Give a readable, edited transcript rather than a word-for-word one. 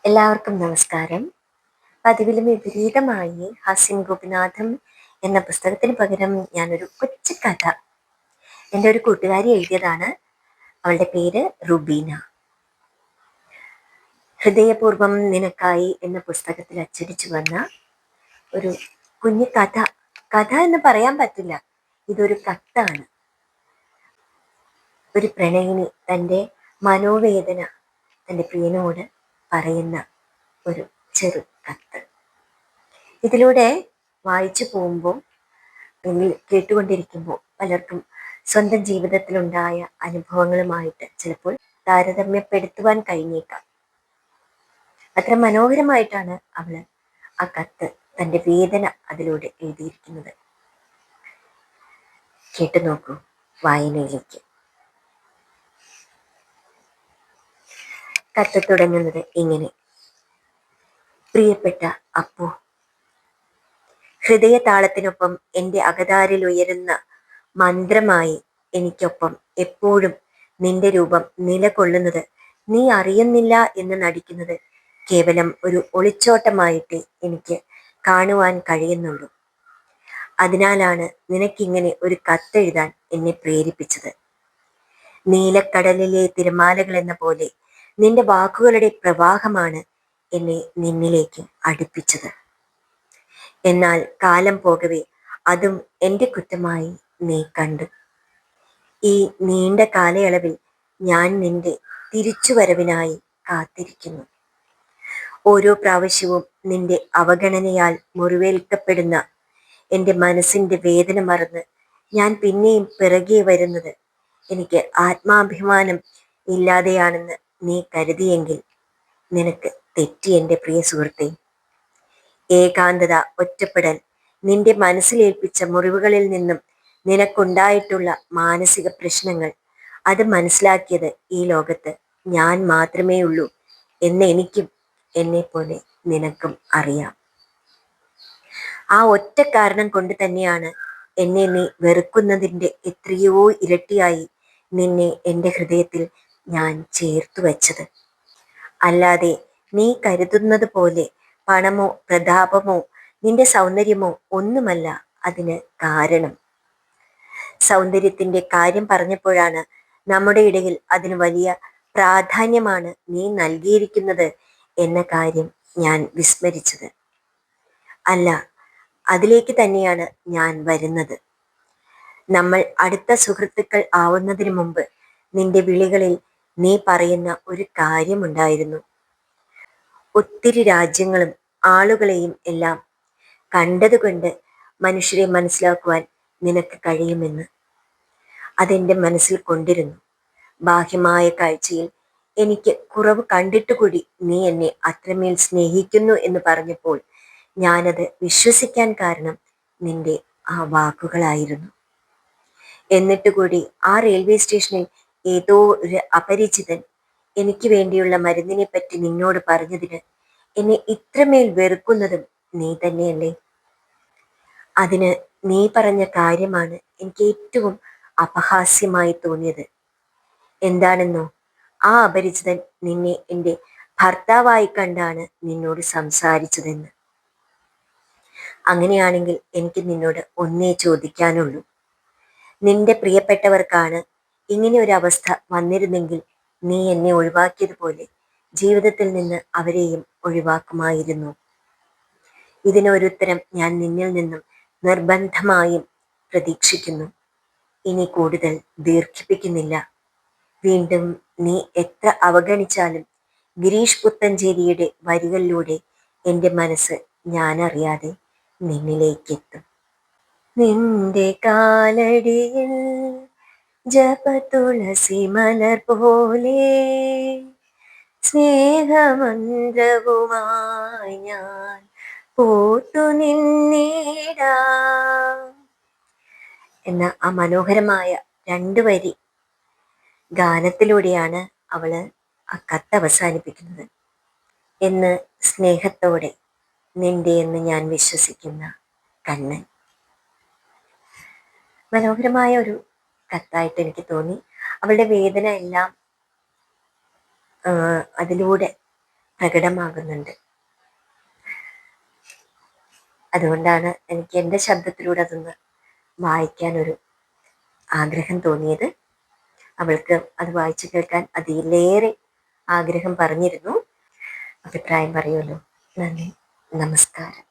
എല്ലാവർക്കും നമസ്കാരം. പതിവിലും വിപരീതമായി ഹാസ്യം ഗോപിനാഥം എന്ന പുസ്തകത്തിന് പകരം ഞാനൊരു കൊച്ചു കഥ എൻ്റെ ഒരു കൂട്ടുകാരി എഴുതിയതാണ്. അവളുടെ പേര് റുബീന. ഹൃദയപൂർവം നിനക്കായി എന്ന പുസ്തകത്തിൽ അച്ചടിച്ചു വന്ന ഒരു കുഞ്ഞു കഥ. കഥ എന്ന് പറയാൻ പറ്റില്ല, ഇതൊരു കത്താണ്. ഒരു പ്രണയിനി തൻ്റെ മനോവേദന തൻ്റെ പ്രിയനോട് പറയുന്ന ഒരു ചെറു കത്ത്. ഇതിലൂടെ വായിച്ചു പോകുമ്പോൾ അല്ലെങ്കിൽ കേട്ടുകൊണ്ടിരിക്കുമ്പോൾ പലർക്കും സ്വന്തം ജീവിതത്തിലുണ്ടായ അനുഭവങ്ങളുമായിട്ട് ചിലപ്പോൾ താരതമ്യപ്പെടുത്തുവാൻ കഴിഞ്ഞേക്കാം. അത്ര മനോഹരമായിട്ടാണ് അവള് ആ കത്ത്, തൻ്റെ വേദന അതിലൂടെ എഴുതിയിരിക്കുന്നത്. കേട്ടു നോക്കൂ. വായനയിലേക്ക്. കത്ത് തുടങ്ങുന്നത് ഇങ്ങനെ: പ്രിയപ്പെട്ട അപ്പു, ഹൃദയതാളത്തിനൊപ്പം എൻ്റെ അകതാരിൽ ഉയരുന്ന മന്ത്രമായി എനിക്കൊപ്പം എപ്പോഴും നിന്റെ രൂപം നിലകൊള്ളുന്നത് നീ അറിയുന്നില്ല എന്ന് നടിക്കുന്നത് കേവലം ഒരു ഒളിച്ചോട്ടമായിട്ട് എനിക്ക് കാണുവാൻ കഴിയുന്നുള്ളൂ. അതിനാലാണ് നിനക്കിങ്ങനെ ഒരു കത്തെഴുതാൻ എന്നെ പ്രേരിപ്പിച്ചത്. നീലക്കടലിലെ തിരമാലകൾ എന്ന പോലെ നിന്റെ വാക്കുകളുടെ പ്രവാഹമാണ് എന്നെ നിന്നിലേക്ക് അടുപ്പിച്ചത്. എന്നാൽ കാലം പോകവേ അതും എൻ്റെ കുറ്റമായി നീ കണ്ടു. ഈ നീണ്ട കാലയളവിൽ ഞാൻ നിന്റെ തിരിച്ചുവരവിനായി കാത്തിരിക്കുന്നു. ഓരോ പ്രാവശ്യവും നിന്റെ അവഗണനയാൽ മുറിവേൽക്കപ്പെടുന്ന എൻ്റെ മനസ്സിൻ്റെ വേദന മറന്ന് ഞാൻ പിന്നെയും പിറകെ വരുന്നത് എനിക്ക് ആത്മാഭിമാനം ഇല്ലാതെയാണെന്ന് നീ കരുതിയെങ്കിൽ നിനക്ക് തെറ്റി എൻ്റെ പ്രിയ സുഹൃത്തെ. ഏകാന്തത, ഒറ്റപ്പെടൽ, നിന്റെ മനസ്സിലേൽപ്പിച്ച മുറിവുകളിൽ നിന്നും നിനക്കുണ്ടായിട്ടുള്ള മാനസിക പ്രശ്നങ്ങൾ, അത് മനസ്സിലാക്കിയത് ഈ ലോകത്ത് ഞാൻ മാത്രമേ ഉള്ളൂ എന്ന് എനിക്കും എന്നെപ്പോലെ നിനക്കും അറിയാം. ആ ഒറ്റ കാരണം കൊണ്ട് തന്നെയാണ് എന്നെ നീ വെറുക്കുന്നതിൻ്റെ എത്രയോ ഇരട്ടിയായി നിന്നെ എൻ്റെ ഹൃദയത്തിൽ ഞാൻ ചേർത്തു വച്ചത്. അല്ലാതെ നീ കരുതുന്നത് പോലെ പണമോ പ്രതാപമോ നിന്റെ സൗന്ദര്യമോ ഒന്നുമല്ല അതിന് കാരണം. സൗന്ദര്യത്തിന്റെ കാര്യം പറഞ്ഞപ്പോഴാണ് നമ്മുടെ ഇടയിൽ അതിന് വലിയ പ്രാധാന്യമാണ് നീ നൽകിയിരിക്കുന്നത് എന്ന കാര്യം ഞാൻ വിസ്മരിച്ചത്. അല്ല, അതിലേക്ക് തന്നെയാണ് ഞാൻ വരുന്നത്. നമ്മൾ അടുത്ത സുഹൃത്തുക്കൾ ആവുന്നതിന് മുമ്പ് നിന്റെ വിളികളിൽ നീ പറയുന്ന ഒരു കാര്യമുണ്ടായിരുന്നു: ഒത്തിരി രാജ്യങ്ങളും ആളുകളെയും എല്ലാം കണ്ടതുകൊണ്ട് മനുഷ്യരെ മനസ്സിലാക്കുവാൻ നിനക്ക് കഴിയുമെന്ന്. അതെൻ്റെ മനസ്സിൽ കൊണ്ടിരുന്നു. ബാഹ്യമായ കാഴ്ചയിൽ എനിക്ക് കുറവ് കണ്ടിട്ടുകൂടി നീ എന്നെ അത്രമേൽ സ്നേഹിക്കുന്നു എന്ന് പറഞ്ഞപ്പോൾ ഞാനത് വിശ്വസിക്കാൻ കാരണം നിന്റെ ആ വാക്കുകളായിരുന്നു. എന്നിട്ട് കൂടി ആ റെയിൽവേ സ്റ്റേഷനിൽ ഏതോ ഒരു അപരിചിതൻ എനിക്ക് വേണ്ടിയുള്ള മരുന്നിനെ പറ്റി നിന്നോട് പറഞ്ഞതിന് എന്നെ ഇത്രമേൽ വെറുക്കുന്നതും നീ തന്നെയല്ലേ? അതിന് നീ പറഞ്ഞ കാര്യമാണ് എനിക്ക് ഏറ്റവും അപഹാസ്യമായി തോന്നിയത്. എന്താണെന്നോ, ആ അപരിചിതൻ നിന്നെ എൻ്റെ ഭർത്താവായി കണ്ടാണ് നിന്നോട് സംസാരിച്ചതെന്ന്. അങ്ങനെയാണെങ്കിൽ എനിക്ക് നിന്നോട് ഒന്നേ ചോദിക്കാനുള്ളൂ: നിന്റെ പ്രിയപ്പെട്ടവർക്കാണ് ഇങ്ങനെ ഒരു അവസ്ഥ വന്നിരുന്നെങ്കിൽ നീ എന്നെ ഒഴിവാക്കിയതുപോലെ ജീവിതത്തിൽ നിന്ന് അവരെയും ഒഴിവാക്കുമായിരുന്നു? ഇതിനൊരുത്തരം ഞാൻ നിന്നിൽ നിന്നും നിർബന്ധമായും പ്രതീക്ഷിക്കുന്നു. ഇനി കൂടുതൽ ദീർഘിപ്പിക്കുന്നില്ല. വീണ്ടും നീ എത്ര അവഗണിച്ചാലും ഗിരീഷ് പുത്തഞ്ചേരിയുടെ വരികളിലൂടെ എൻ്റെ മനസ്സ് ഞാനറിയാതെ നിന്നിലേക്കെത്തും. നിന്റെ കാലടിയിൽ ജപതുളസി മലർ പോലെ സ്നേഹമന്ത്രവുമായി ഞാൻ പൂത്തു നിന്നിടാം എന്ന ആ മനോഹരമായ 2 വരി ഗാനത്തിലൂടെയാണ് അവള് ആ കത്ത് അവസാനിപ്പിക്കുന്നത്. എന്ന് സ്നേഹത്തോടെ നിന്റെ എന്ന് ഞാൻ വിശ്വസിക്കുന്ന കണ്ണൻ. മനോഹരമായ ഒരു കത്തായിട്ട് എനിക്ക് തോന്നി. അവളുടെ വേദന എല്ലാം അതിലൂടെ പ്രകടമാകുന്നുണ്ട്. അതുകൊണ്ടാണ് എനിക്ക് എൻ്റെ ശബ്ദത്തിലൂടെ അതൊന്ന് വായിക്കാനൊരു ആഗ്രഹം തോന്നിയത്. അവൾക്ക് അത് വായിച്ചു കേൾക്കാൻ അതിലേറെ ആഗ്രഹം പറഞ്ഞിരുന്നു. അഭിപ്രായം പറയുമല്ലോ. നന്ദി, നമസ്കാരം.